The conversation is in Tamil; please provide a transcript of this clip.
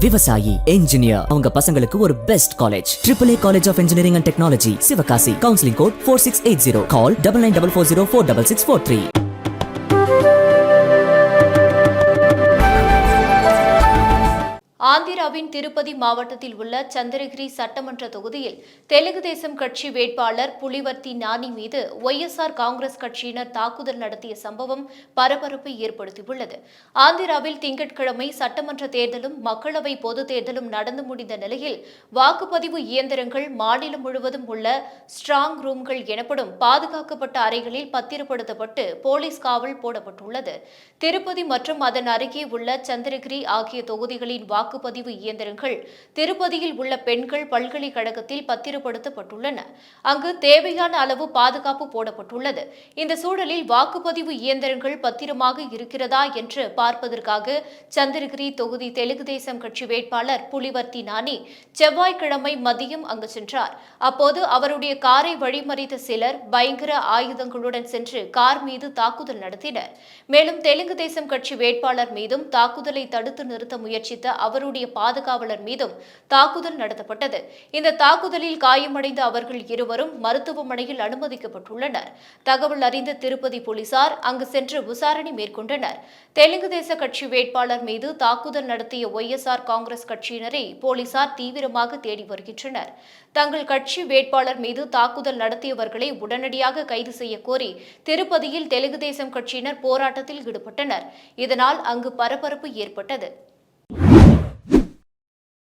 விவசாயி, என்ஜினியர் அவங்க பசங்களுக்கு ஒரு best college AAA college of engineering and technology, Sivakasi. Counselling code 4680. Call 9944046643. ஆந்திராவின் திருப்பதி மாவட்டத்தில் உள்ள சந்திரகிரி சட்டமன்ற தொகுதியில் தெலுங்கு தேசம் கட்சி வேட்பாளர் புலிவர்த்தி நானி மீது ஒய்எஸ்ஆர் காங்கிரஸ் கட்சியினர் தாக்குதல் நடத்திய சம்பவம் பரபரப்பை ஏற்படுத்தியுள்ளது. ஆந்திராவில் திங்கட்கிழமை சட்டமன்ற தேர்தலும் மக்களவை பொதுத் தேர்தலும் நடந்து முடிந்த நிலையில் வாக்குப்பதிவு இயந்திரங்கள் மாநிலம் முழுவதும் உள்ள ஸ்ட்ராங் ரூம்கள் எனப்படும் பாதுகாக்கப்பட்ட அறைகளில் பத்திரப்படுத்தப்பட்டு போலீஸ் காவல் போடப்பட்டுள்ளது. திருப்பதி மற்றும் அதன் அருகே உள்ள சந்திரகிரி ஆகிய தொகுதிகளின் வாக்குப்பதிவு இயந்திரங்கள் திருப்பதியில் உள்ள பெண்கள் பல்கலைக்கழகத்தில் பத்திரப்படுத்தப்பட்டுள்ளன. அங்கு தேவையான அளவு பாதுகாப்பு போடப்பட்டுள்ளது. இந்த சூழலில் வாக்குப்பதிவு இயந்திரங்கள் பத்திரமாக இருக்கிறதா என்று பார்ப்பதற்காக சந்திரகிரி தொகுதி தெலுங்கு தேசம் கட்சி வேட்பாளர் புலிவர்த்தி நானி செவ்வாய்க்கிழமை மதியம் அங்கு சென்றார். அப்போது அவருடைய காரை வழிமறித்த சிலர் பயங்கர ஆயுதங்களுடன் சென்று கார் மீது தாக்குதல் நடத்தினர். மேலும் தெலுங்கு தேசம் கட்சி வேட்பாளர் மீதும் தாக்குதலை தடுத்து நிறுத்த முயற்சித்த அவருடைய பாதுகாவலர் மீதும் தாக்குதல் நடத்தப்பட்டது. இந்த தாக்குதலில் காயமடைந்த அவர்கள் இருவரும் மருத்துவமனையில் அனுமதிக்கப்பட்டுள்ளனர். தகவல் அறிந்த திருப்பதி போலீசார் அங்கு சென்று விசாரணை மேற்கொண்டனர். தெலுங்கு தேச கட்சி வேட்பாளர் மீது தாக்குதல் நடத்திய ஒய்எஸ்ஆர் காங்கிரஸ் கட்சியினரை போலீசார் தீவிரமாக தேடி வருகின்றனர். தங்கள் கட்சி வேட்பாளர் மீது தாக்குதல் நடத்தியவர்களை உடனடியாக கைது செய்ய கோரி திருப்பதியில் தெலுங்கு தேசம் கட்சியினர் போராட்டத்தில் ஈடுபட்டனர். இதனால் அங்கு பரபரப்பு ஏற்பட்டது.